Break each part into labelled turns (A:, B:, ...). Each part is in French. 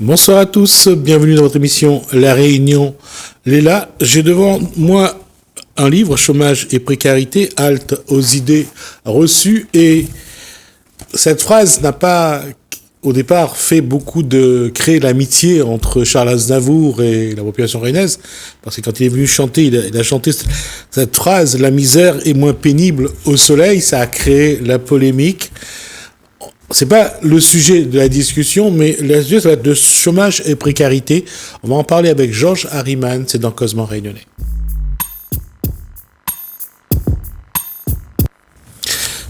A: Bonsoir à tous, bienvenue dans votre émission La Réunion Léla. J'ai devant moi un livre, Chômage et précarité, halte aux idées reçues. Et cette phrase n'a pas, au départ, fait beaucoup de créer l'amitié entre Charles Aznavour et la population réunionnaise. Parce que quand il est venu chanter, il a chanté cette phrase, la misère est moins pénible au soleil. Ça a créé la polémique. C'est pas le sujet de la discussion, mais le sujet, ça va être de chômage et précarité. On va en parler avec Georges Harriman, c'est dans Causement Réunionnais.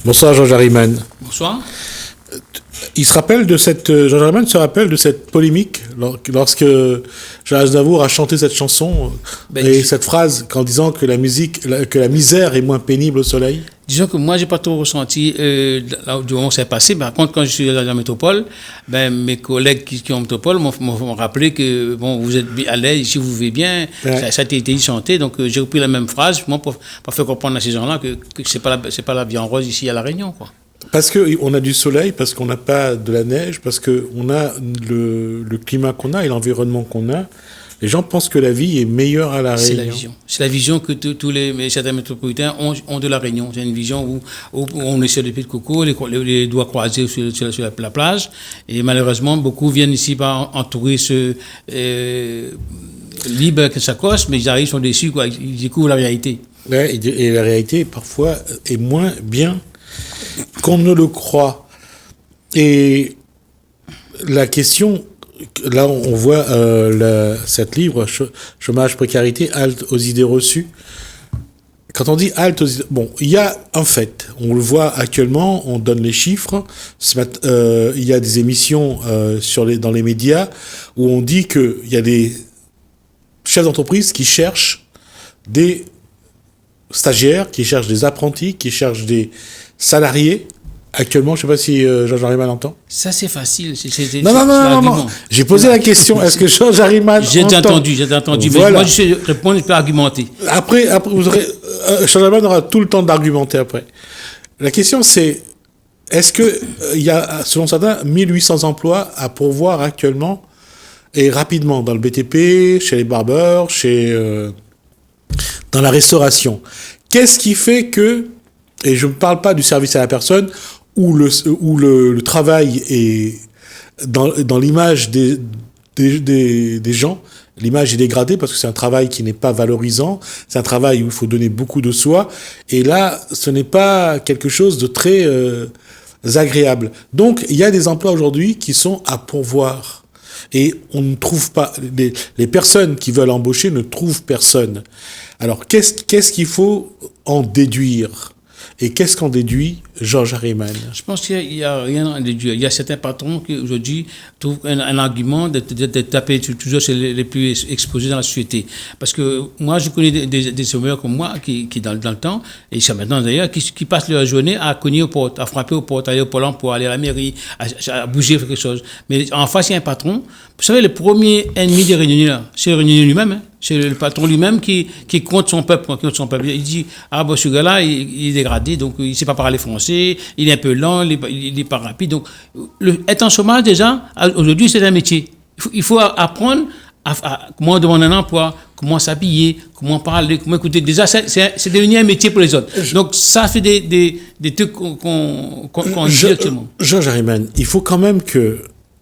A: Bonsoir Georges Harriman.
B: Bonsoir.
A: Georges Harriman se rappelle de cette polémique lorsque Charles Aznavour a chanté cette chanson cette phrase en disant que la misère est moins pénible au soleil.
B: Disons que moi, j'ai pas trop ressenti là où on s'est passé. Par contre, quand je suis dans la métropole, mes collègues qui sont en métropole m'ont rappelé que vous êtes à l'aise ici, vous vivez bien. Ouais. Ça a été chanté, donc j'ai repris la même phrase pour faire comprendre à ces gens-là que c'est pas la vie en rose ici à La Réunion, quoi.
A: Parce qu'on a du soleil, parce qu'on n'a pas de la neige, parce qu'on a le climat qu'on a et l'environnement qu'on a. Les gens pensent que la vie est meilleure à La Réunion.
B: C'est la vision que certains métropolitains ont de La Réunion. C'est une vision où on est sur les pieds de coco, les doigts croisés sur la plage. Et malheureusement, beaucoup viennent ici en touristes libres que ça coste, mais ils arrivent, sont déçus, quoi. Ils découvrent la réalité.
A: Ouais, et la réalité, parfois, est moins bien qu'on ne le croit. Et la question, là on voit cette livre, Chômage, précarité, halte aux idées reçues. Quand on dit halte aux idées... il y a un fait, on le voit actuellement, on donne les chiffres. Il y a des émissions dans les médias où on dit qu'il y a des chefs d'entreprise qui cherchent des stagiaires, qui cherchent des apprentis, qui cherchent des salariés. Actuellement, je ne sais pas si Georges Harriman entend.
B: Ça, c'est facile.
A: Non. J'ai posé la question. Est-ce que Georges Harriman entend ?
B: J'ai entendu. Voilà. Mais moi, je sais répondre, je peux argumenter.
A: Après vous aurez... Georges Harriman aura tout le temps d'argumenter après. La question, c'est... Est-ce qu'il y a, selon certains, 1800 emplois à pourvoir actuellement et rapidement dans le BTP, chez les barbeurs, dans la restauration. Qu'est-ce qui fait que... Et je ne parle pas du service à la personne où le travail est dans l'image des gens. L'image est dégradée parce que c'est un travail qui n'est pas valorisant. C'est un travail où il faut donner beaucoup de soi. Et là, ce n'est pas quelque chose de très agréable. Donc, il y a des emplois aujourd'hui qui sont à pourvoir. Et on ne trouve pas... Les personnes qui veulent embaucher ne trouvent personne. Alors, qu'est-ce qu'il faut en déduire ? Et qu'est-ce qu'en déduit Georges Harriman ?
B: Je pense qu'il n'y a rien à déduire. Il y a certains patrons qui, aujourd'hui, trouvent un argument de taper toujours sur les plus exposés dans la société. Parce que moi, je connais des chômeurs comme moi qui dans le temps, et ça maintenant d'ailleurs, qui passent leur journée à cogner aux portes, à frapper aux portes, à aller au Pôle emploi, aller à la mairie, à bouger quelque chose. Mais en face, il y a un patron. Vous savez, le premier ennemi des Réunionnais, c'est le Réunionnais lui-même, hein. C'est le patron lui-même qui compte son peuple. Il dit, ce gars-là, il est dégradé, donc il ne sait pas parler français, il est un peu lent, il n'est pas rapide. Donc, être en chômage, déjà, aujourd'hui, c'est un métier. Il faut apprendre à comment demander un emploi, comment s'habiller, comment parler, comment écouter. Déjà, c'est devenu un métier pour les autres. Donc, ça fait des trucs qu'on dit actuellement.
A: Georges Harriman, il faut quand même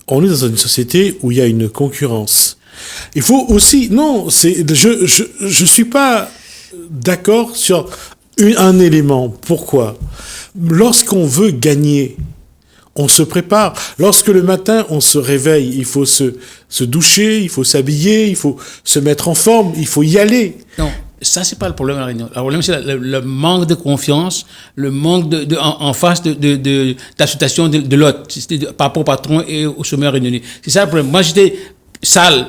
A: on est dans une société où il y a une concurrence. Il faut aussi... Non, je suis pas d'accord sur un élément. Pourquoi ? Lorsqu'on veut gagner, on se prépare. Lorsque le matin, on se réveille, il faut se doucher, il faut s'habiller, il faut se mettre en forme, il faut y aller.
B: Non. Ça, c'est pas le problème à la Réunion. Le problème, c'est le manque de confiance, le manque en face d'acceptation de l'autre, par rapport au patron et au chômeur réunionnais. C'est ça le problème. Moi, j'étais sale,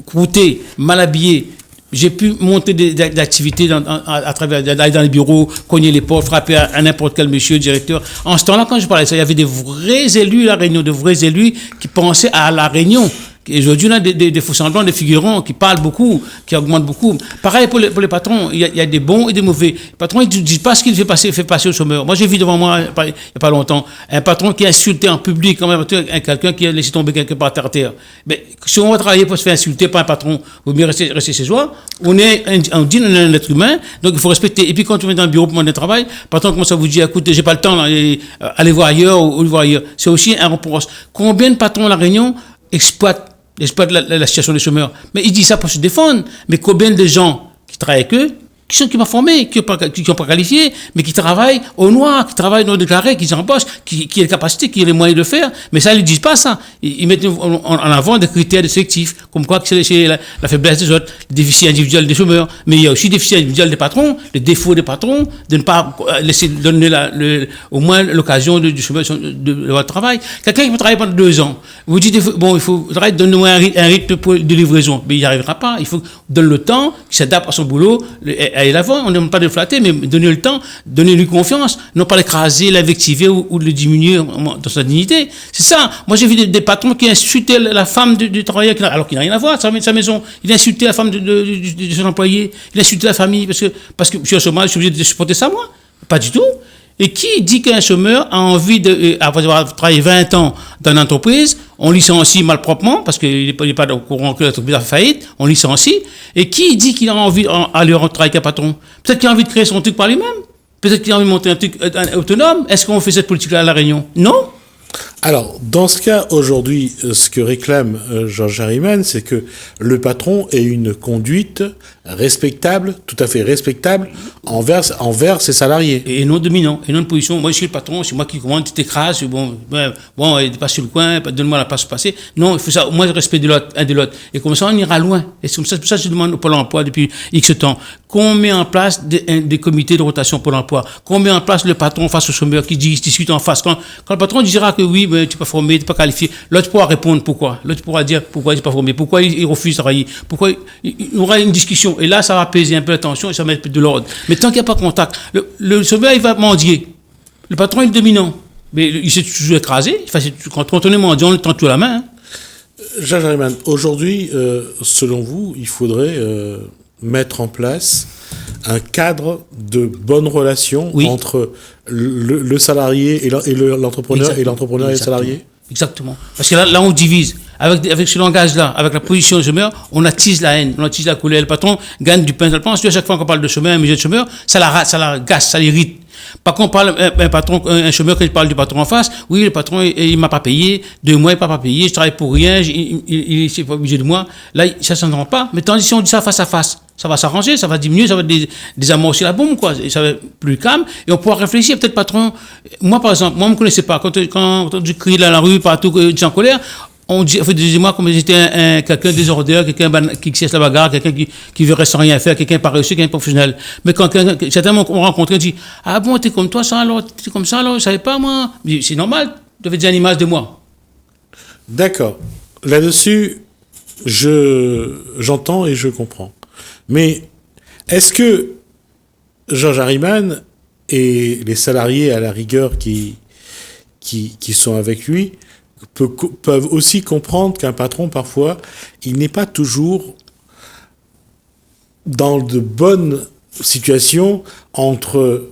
B: croûté, mal habillé. J'ai pu monter des activités à travers, aller dans les bureaux, cogner les portes, frapper à n'importe quel monsieur, directeur. En ce temps-là, quand je parlais de ça, il y avait des vrais élus à la Réunion, de vrais élus qui pensaient à la Réunion. Et aujourd'hui, on a des faux semblants, des figurants qui parlent beaucoup, qui augmentent beaucoup. Pareil pour les patrons, il y a des bons et des mauvais. Le patron, il ne dit pas ce qu'il fait passer au chômeur. Moi, j'ai vu devant moi, il n'y a pas longtemps, un patron qui a insulté en public, quand même, quelqu'un qui a laissé tomber quelqu'un par terre. Mais si on va travailler pour se faire insulter par un patron, il vaut mieux rester chez soi. On dit on est un être humain, donc il faut respecter. Et puis quand on est dans le bureau pour demander un travail, le patron commence à vous dire, écoute, j'ai pas le temps, là, allez voir ailleurs ou voir ailleurs. C'est aussi un reproche. Combien de patrons à La Réunion exploitent la situation des chômeurs? Mais ils disent ça pour se défendre. Mais combien de gens qui travaillent avec eux, qui sont pas formés, qui n'ont pas qualifié, mais qui travaillent au noir, qui travaillent non déclarés, qui embauchent, qui ont les capacités, qui ont les moyens de le faire. Mais ça, ils ne disent pas ça. Ils mettent en avant des critères de sélectifs, comme quoi que c'est la faiblesse des autres, les déficits individuels des chômeurs. Mais il y a aussi des déficits individuels des patrons, les défauts des patrons, de ne pas laisser donner au moins l'occasion du chômeur de leur travail. Quelqu'un qui peut travailler pendant 2 ans, vous dites, bon, il faudrait donner un rythme de livraison. Mais il n'y arrivera pas. Il faut donner le temps, qu'il s'adapte à son boulot, aller l'avant, on ne demande pas de le flatter, mais donner le temps, donner-lui confiance, non pas l'écraser, l'invectiver ou le diminuer dans sa dignité. C'est ça. Moi, j'ai vu des patrons qui insultaient la femme du travailleur, alors qu'il n'a rien à voir, sa maison. Il insultait la femme de son employé, il insultait la famille, parce que je suis au chômage, je suis obligé de supporter ça, moi. Pas du tout. Et qui dit qu'un chômeur a envie après avoir travaillé 20 ans dans une entreprise, on licencie malproprement, parce qu'il n'est pas au courant que l'entreprise a fait faillite, on licencie. Et qui dit qu'il a envie d'aller travailler avec un patron? Peut-être qu'il a envie de créer son truc par lui-même. Peut-être qu'il a envie de monter un truc autonome. Est-ce qu'on fait cette politique-là à La Réunion? Non.
A: Alors, dans ce cas, aujourd'hui, ce que réclame Georges Harriman, c'est que le patron ait une conduite respectable, tout à fait respectable, envers ses salariés.
B: Et non dominant, et non de position. Moi, je suis le patron, c'est moi qui commande, tu t'écrases, bon, il passe sur le coin, donne-moi la place de passer. Non, il faut ça, moi, je respecte un de l'autre. Et comme ça, on ira loin. Et c'est pour ça que je demande au Pôle emploi depuis X temps, qu'on met en place des comités de rotation Pôle emploi, qu'on met en place le patron face au chômeur qui discute en face. Quand le patron dira que oui, tu n'es pas formé, tu n'es pas qualifié, l'autre pourra répondre pourquoi. L'autre pourra dire pourquoi il n'est pas formé, pourquoi il refuse de travailler, pourquoi il y aura une discussion. Et là, ça va apaiser un peu la tension et ça va mettre de l'ordre. Mais tant qu'il n'y a pas de contact, le chômeur, il va mendier. Le patron est le dominant. Mais il s'est toujours écrasé. Quand on est mendiant, on le tend tout à la main.
A: Georges Harriman, aujourd'hui, selon vous, il faudrait mettre en place un cadre de bonne relation entre le salarié et l'entrepreneur, et l'entrepreneur et le salarié.
B: Exactement. Parce que là on divise. Avec ce langage-là, avec la position de chômeur, on attise la haine, on attise la colère. Le patron gagne du pain dans le pain. À chaque fois qu'on parle de chômeur, un musée de chômeur, ça la gasse, ça l'irrite. Par contre, on parle un chômeur, quand il parle du patron en face, oui, le patron, il m'a pas payé, 2 mois, il m'a pas payé, je travaille pour rien, il s'est pas obligé de moi. Là, ça ne s'entend pas. Mais tandis si on dit ça face à face, ça va s'arranger, ça va diminuer, ça va désamorcer la bombe, quoi. Et ça va être plus calme. Et on pourra réfléchir, peut-être, patron. Moi, par exemple, moi, on me connaissait pas. Quand je crie dans la rue, partout, je suis en colère, on disait moi comme j'étais quelqu'un désordre, quelqu'un qui cesse la bagarre, quelqu'un qui veut rester sans rien faire, quelqu'un pas réussi, quelqu'un professionnel. Mais quand certains m'ont rencontré, ils disent ah bon, t'es comme toi, ça alors, t'es comme ça alors, je savais pas moi. C'est normal, tu avais déjà une image de moi.
A: D'accord. Là-dessus, j'entends et je comprends. Mais est-ce que Georges Harriman et les salariés à la rigueur qui sont avec lui peuvent aussi comprendre qu'un patron, parfois, il n'est pas toujours dans de bonnes situations entre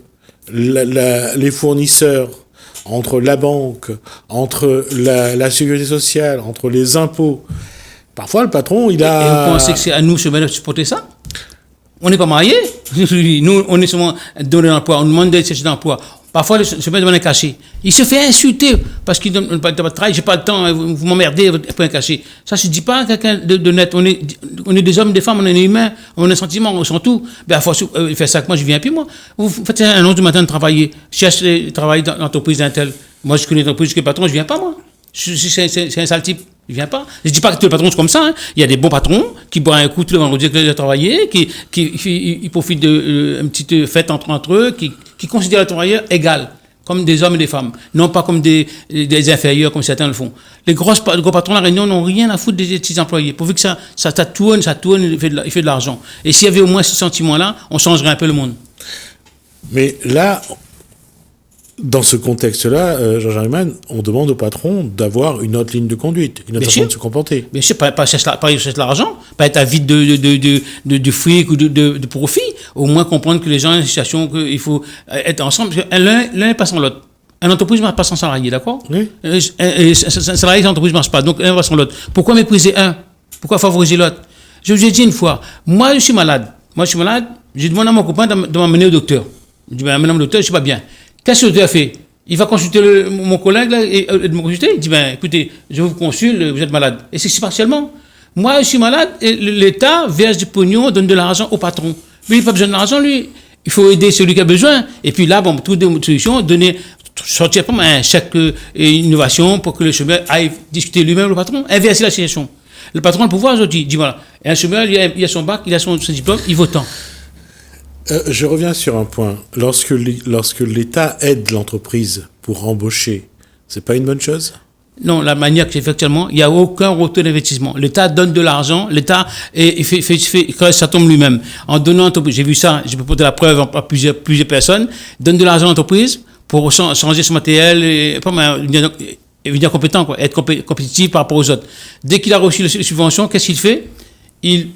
A: les fournisseurs, entre la banque, entre la sécurité sociale, entre les impôts. Parfois, le patron, il a...
B: Et vous pensez que c'est à nous, de supporter ça? On n'est pas mariés. Nous, on est seulement donné l'emploi. On demande d'être chercher d'emploi. Parfois, le chômeur demande un cachet. Il se fait insulter parce qu'il ne donne pas de travail. J'ai pas le temps, vous m'emmerdez pour un cachet. Ça, je ne dis pas à quelqu'un de net. On est des hommes, des femmes, on est humains, on a un sentiment, on sent tout. Ben, à force, il fait ça que moi, je viens plus, moi. Vous faites un annonce du matin de travailler. Je cherche à travailler dans l'entreprise d'un tel. Moi, je connais l'entreprise jusqu'à patron, je viens pas, moi. C'est un sale type. Il vient pas. Je dis pas que tous les patrons sont comme ça. Hein. Il y a des bons patrons qui boivent un coup tous les vendredis que j'ai travaillé, qui profitent d'une petite fête entre eux, qui considèrent les travailleurs égaux, comme des hommes et des femmes, non pas comme des inférieurs comme certains le font. Les gros patrons de la Réunion n'ont rien à foutre des petits employés. Pourvu que ça tourne, il fait de l'argent. Et s'il y avait au moins ce sentiment-là, on changerait un peu le monde.
A: Mais là, dans ce contexte-là, Georges Harriman, on demande au patron d'avoir une autre ligne de conduite, une autre façon de se comporter.
B: Bien sûr, pas chercher l'argent, pas être avide de fric ou de profit. Au moins comprendre que les gens ont une situation qu'il faut être ensemble. L'un est pas sans l'autre. Une entreprise ne marche pas sans salarié, d'accord?
A: Oui.
B: Un salarié sans entreprise ne marche pas. Donc, un va sans l'autre. Pourquoi mépriser un? Pourquoi favoriser l'autre? Je vous ai dit une fois, moi, je suis malade. J'ai demandé à mon copain de m'amener au docteur. Je dis, madame le docteur, je ne suis pas bien. Qu'est-ce que le docteur a fait? Il va consulter mon collègue là, et de me consulter. Il dit, écoutez, je vous consulte, vous êtes malade. Et c'est partiellement. Moi, je suis malade et l'État verse du pognon, donne de l'argent au patron. Lui, il n'a pas besoin de l'argent, lui. Il faut aider celui qui a besoin. Et puis là, trouver des solutions, sortir comme un chèque innovation pour que le chômeur aille discuter lui-même le patron, inverser la situation. Le patron a le pouvoir aujourd'hui. Il dit voilà, et un chômeur, il a son bac, il a son diplôme, il vaut tant.
A: Je reviens sur un point. Lorsque l'État aide l'entreprise pour embaucher, c'est pas une bonne chose?
B: Non, la manière que j'ai fait actuellement, il n'y a aucun retour d'investissement. L'État donne de l'argent, l'État ça tombe lui-même. En donnant l'entreprise, j'ai vu ça, je peux porter la preuve à plusieurs personnes, donne de l'argent à l'entreprise pour changer son matériel, et devenir compétent, quoi, être compétitif par rapport aux autres. Dès qu'il a reçu les subventions, qu'est-ce qu'il fait? Il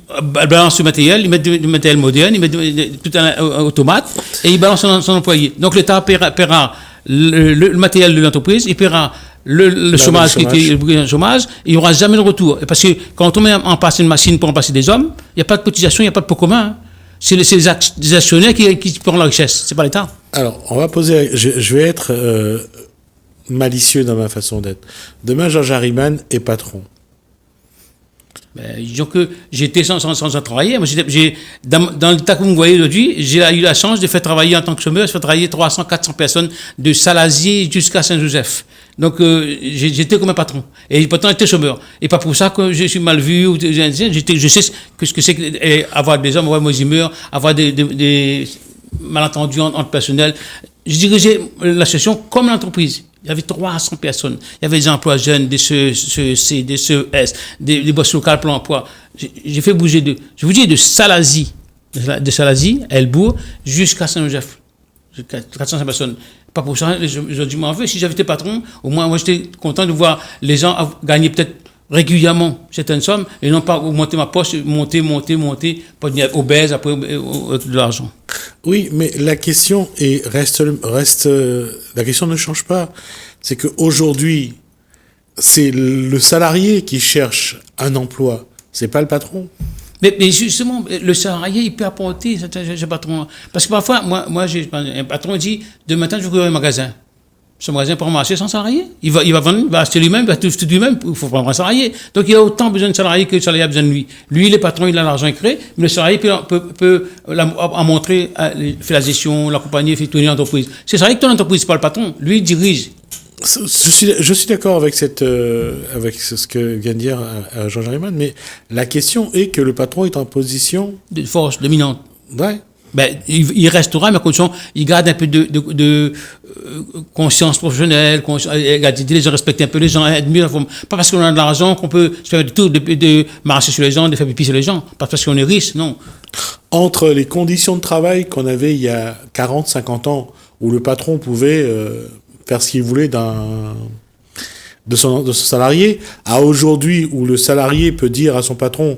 B: balance le matériel, il met du matériel moderne, il met tout un automate et il balance son employé. Donc l'État paiera le matériel de l'entreprise, il paiera le chômage, le chômage, il n'y aura jamais de retour. Parce que quand on met en place une machine pour remplacer des hommes, il n'y a pas de cotisation, il n'y a pas de pot commun. Hein. C'est les actionnaires qui prennent la richesse, c'est pas l'État.
A: Alors, on va poser. Je vais être malicieux dans ma façon d'être. Demain, Georges Harriman est patron.
B: Disons que j'étais sans travailler. Moi, dans l'état que vous me voyez aujourd'hui, j'ai eu la chance de faire travailler en tant que chômeur, de faire travailler 300, 400 personnes de Salazie jusqu'à Saint-Joseph. Donc, j'étais comme un patron. Et pourtant, j'étais chômeur. Et pas pour ça que je suis mal vu. Je sais ce que c'est avoir des hommes, avoir des humeurs, avoir des malentendus entre personnel. Je dirigeais l'association comme l'entreprise. Il y avait 300 personnes. Il y avait des emplois jeunes, des CEC, des CES, des boss locales pour l'emploi. J'ai fait bouger je vous dis, de Salazie, à Elbourg, jusqu'à Saint-Joseph. 400 personnes. Pas pour ça, je m'en veux. Si j'avais été patron, au moins, moi, j'étais content de voir les gens gagner peut-être régulièrement certaines sommes et non pas augmenter ma poche, monter, pas devenir obèse après de l'argent.
A: Oui, mais la question reste la question ne change pas. C'est qu'aujourd'hui, c'est le salarié qui cherche un emploi, c'est pas le patron.
B: Mais justement, le salarié, il peut apporter ce patron. Parce que parfois, moi un patron dit, demain matin, je vais ouvrir un magasin. Ce magasin peut marcher sans salarié. Il va vendre, il va acheter lui-même, il va tout lui-même, il faut prendre un salarié. Donc il a autant besoin de salarié que le salarié a besoin de lui. Lui, le patron, il a l'argent créé, mais le salarié peut en montrer, faire la gestion, l'accompagner, faire tourner l'entreprise. C'est salarié que ton entreprise, c'est pas le patron. Lui, il dirige.
A: Je suis d'accord avec ce que vient de dire Georges Harriman, mais la question est que le patron est en position
B: de force dominante.
A: Ouais.
B: Il restera, mais à condition, il garde un peu de conscience professionnelle, les gens respectent un peu les gens, admirent. Pas parce qu'on a de l'argent qu'on peut se faire de marcher sur les gens, de faire pipi sur les gens. Pas parce qu'on est riche, non.
A: Entre les conditions de travail qu'on avait il y a 40, 50 ans, où le patron pouvait faire ce qu'il voulait de son salarié, à aujourd'hui, où le salarié peut dire à son patron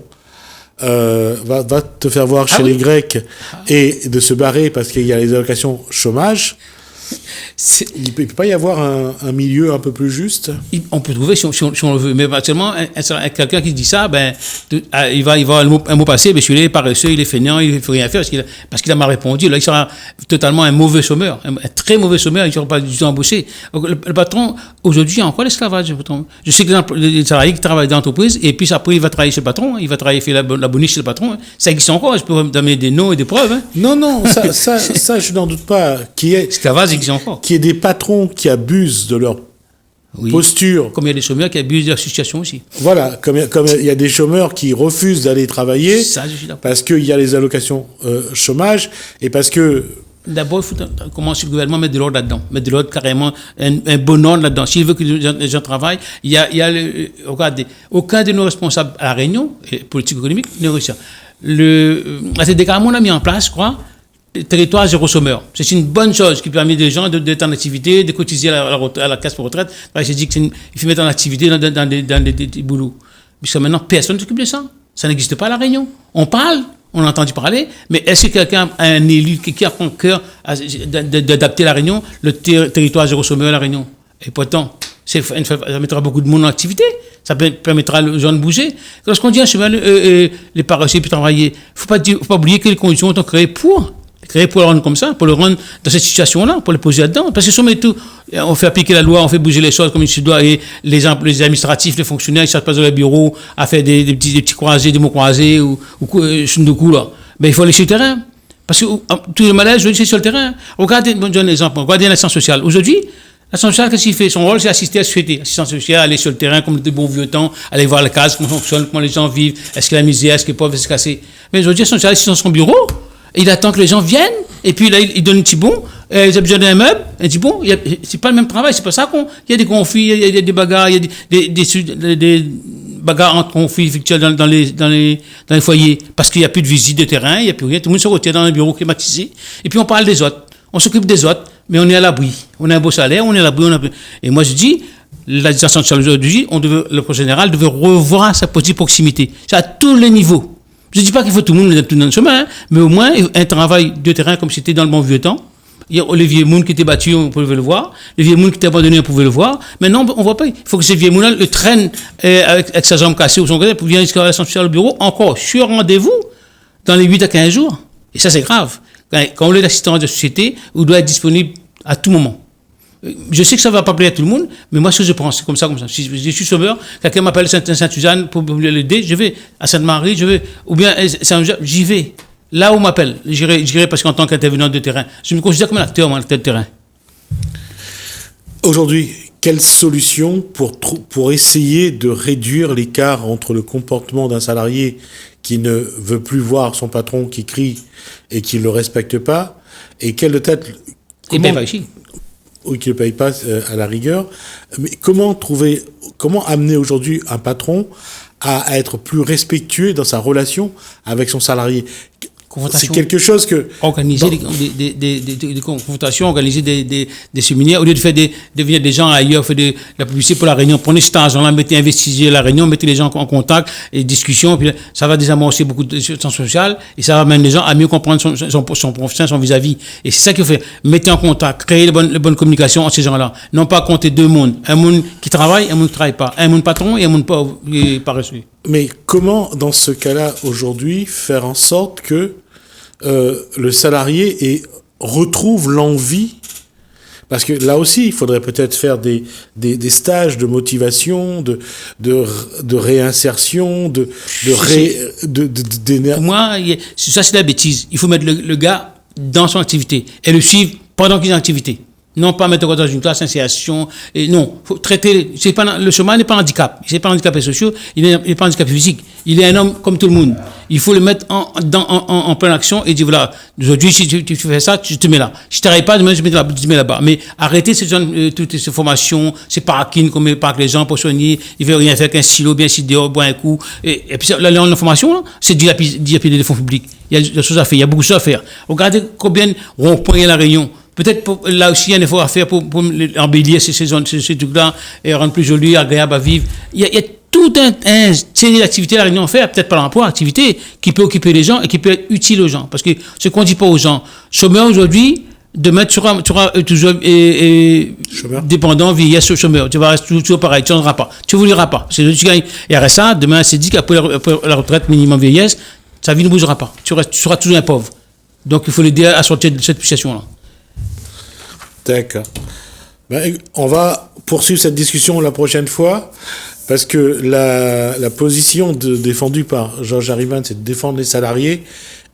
A: va te faire voir chez les Grecs et de se barrer parce qu'il y a les allocations chômage. Il ne peut pas y avoir un milieu un peu plus juste.
B: On peut trouver si on le veut, mais actuellement, quelqu'un qui dit ça, il va avoir un mot passé, mais celui-là est paresseux, il est fainéant, il ne fait rien faire parce qu'il a mal répondu. Là, il sera totalement un mauvais chômeur, un très mauvais chômeur, il ne sera pas du tout embauché. Donc, le patron, aujourd'hui, il y a encore l'esclavage. Je sais que les salariés qui travaillent dans l'entreprise, et puis après, il va travailler chez le patron, il va travailler faire la boniche chez le patron. Ça existe encore, je peux vous donner des noms et des preuves. Hein.
A: Non, ça, je n'en doute pas.
B: L'esclavage existe encore.
A: Qu'il y ait des patrons qui abusent de leur posture.
B: Comme il y a des chômeurs qui abusent de leur situation aussi.
A: Voilà, comme il y a des chômeurs qui refusent d'aller travailler parce qu'il y a les allocations chômage et parce que...
B: D'abord, il faut commencer le gouvernement à mettre de l'ordre là-dedans, mettre de l'ordre carrément, un bon ordre là-dedans. S'il veut que les gens travaillent, regardez, aucun de nos responsables à la Réunion, politique économique, ne réussit. La CDK, on a mis en place, je crois, territoire zéro chômeur. C'est une bonne chose qui permet des gens d'être en activité, de cotiser à la caisse pour retraite. J'ai dit qu'il faut mettre en activité dans des boulots. Puisque maintenant, personne ne s'occupe de ça. Ça n'existe pas à La Réunion. On parle, on a entendu parler, mais est-ce que quelqu'un a un élu qui a pour cœur d'adapter La Réunion, le territoire zéro chômeur à La Réunion? Et pourtant, ça mettra beaucoup de monde en activité. Ça permettra aux gens de bouger. Lorsqu'on dit un chemin, les parachutes puis travailler, il ne faut pas oublier que les conditions sont créées pour le rendre comme ça, pour le rendre dans cette situation-là, pour le poser là-dedans. Parce que si on met tout, on fait appliquer la loi, on fait bouger les choses comme il se doit, et les administratifs, les fonctionnaires, ils ne sortent pas dans le bureau à faire des petits croisés, des mots croisés ou sundoku, là. Ben, il faut aller sur le terrain. Parce que tout le malaise, aujourd'hui, c'est sur le terrain. Regardez, je donne un exemple, regardez l'assistance sociale. Aujourd'hui, l'assistance sociale, qu'est-ce qu'il fait? Son rôle, c'est assister à la société. Assistance sociale, aller sur le terrain, comme de bons vieux temps, aller voir la case, comment ça fonctionne, comment les gens vivent, est-ce qu'il y a la misère, est-ce qu'il est pauvre, est-ce qu'il est cassé. Mais aujourd'hui, l'assistance sociale, c'est dans son bureau. Il attend que les gens viennent, et puis là, il donne un petit bon, ils ont besoin d'un meuble, il dit bon, c'est pas le même travail, c'est pas ça il y a des conflits, il y a des bagarres, il y a des bagarres entre conflits effectuels dans les foyers, parce qu'il n'y a plus de visite de terrain, il n'y a plus rien, tout le monde se retient dans un bureau climatisé, et puis on parle des autres, on s'occupe des autres, mais on est à l'abri, on a un beau salaire, on est à l'abri, et moi je dis, l'administration sociale aujourd'hui, le projet général devait revoir sa politique de proximité, c'est à tous les niveaux. Je ne dis pas qu'il faut tout le monde dans le chemin, mais au moins un travail de terrain comme c'était dans le bon vieux temps. Il y a les vieux mouns qui étaient battus, on pouvait le voir. Les vieux mouns qui étaient abandonnés, on pouvait le voir. Maintenant, on ne voit pas. Il faut que ces vieux mouns-là le traînent avec sa jambe cassée ou son côté pour venir jusqu'à la sociale au bureau, encore sur rendez-vous, dans les 8 à 15 jours. Et ça, c'est grave. Quand on est l'assistant de société, on doit être disponible à tout moment. Je sais que ça ne va pas plaire à tout le monde, mais moi, ce que je pense, c'est comme ça. Si je suis chômeur, quelqu'un m'appelle Sainte-Suzanne pour l'aider, je vais. À Sainte-Marie, je vais. Ou bien Saint-Jacques, j'y vais. Là où on m'appelle, j'irai parce qu'en tant qu'intervenant de terrain, je me considère comme un acteur de terrain.
A: Aujourd'hui, quelle solution pour essayer de réduire l'écart entre le comportement d'un salarié qui ne veut plus voir son patron qui crie et qui ne le respecte pas, et quelle peut-être...
B: Et bien, pas ici.
A: Oui, qui ne paye pas à la rigueur. Mais comment amener aujourd'hui un patron à être plus respectueux dans sa relation avec son salarié? C'est quelque chose que...
B: Organiser des confrontations, organiser des séminaires, au lieu de faire venir des gens ailleurs, faire de la publicité pour la Réunion, prenez cet argent-là, investissez la Réunion, mettez les gens en contact et discussion, puis ça va désamorcer beaucoup de sens social et ça va amener les gens à mieux comprendre son prochain, son vis-à-vis. Et c'est ça qu'il faut faire. Mettez en contact, créer les bonnes communications entre ces gens-là. Non pas compter deux mondes. Un monde qui travaille, un monde qui ne travaille pas. Un monde patron et un monde pauvre et paresseux.
A: Mais comment, dans ce cas-là, aujourd'hui, faire en sorte que le salarié retrouve l'envie, parce que là aussi, il faudrait peut-être faire des stages de motivation, de réinsertion, d'énergie.
B: Pour moi, ça c'est la bêtise. Il faut mettre le gars dans son activité et le suivre pendant qu'il est en activité. Non pas mettre dans une classe d'initiation. Non, faut traiter. Le chômage n'est pas un handicap. Il n'est pas un handicap social. Il n'est pas un handicap physique. Il est un homme comme tout le monde. Il faut le mettre en pleine action et dire voilà, aujourd'hui si tu fais ça, tu te mets là. Si tu n'arrives pas, demain tu te mets là-bas. Mais arrêtez toutes ces formations, ces paraquines qu'on met par les gens pour soigner. Ils ne veulent rien faire qu'un stylo, bien si dehors, boire un coup. Et puis la formation, c'est dilapider les fonds publics. Il y a des choses à faire. Il y a beaucoup de choses à faire. Regardez combien ronds-points il y a à La Réunion. Peut-être là aussi, il y a un effort à faire pour embellir ces trucs-là et rendre plus joli, agréable à vivre. Il y a tout un série d'activités à La Réunion à faire, peut-être pas l'emploi, activité qui peut occuper les gens et qui peut être utile aux gens. Parce que ce qu'on ne dit pas aux gens, chômeur aujourd'hui, demain tu seras toujours dépendant, vieillesse, chômeur. Tu vas rester toujours pareil, tu n'en auras pas. Tu ne voudras pas. C'est le gagnes. Et RSA, demain, c'est dit qu'après la retraite minimum vieillesse, sa vie ne bougera pas. Tu seras toujours un pauvre. Donc il faut l'aider à sortir de cette situation-là.
A: D'accord. On va poursuivre cette discussion la prochaine fois, parce que la position défendue par Georges Arrivan, c'est de défendre les salariés,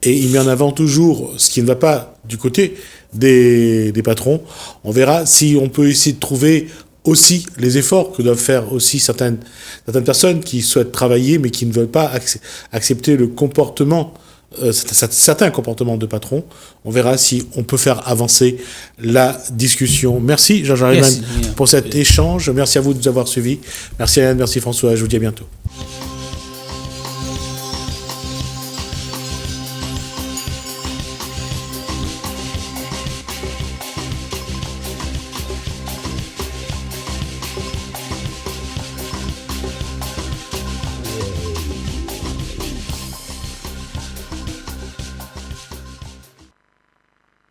A: et il met en avant toujours ce qui ne va pas du côté des patrons. On verra si on peut essayer de trouver aussi les efforts que doivent faire aussi certaines personnes qui souhaitent travailler, mais qui ne veulent pas accepter le comportement, certains comportements de patron. On verra si on peut faire avancer la discussion. Merci Georges Arrivan pour cet échange. Merci à vous de nous avoir suivis. Merci Anne, merci François. Je vous dis à bientôt.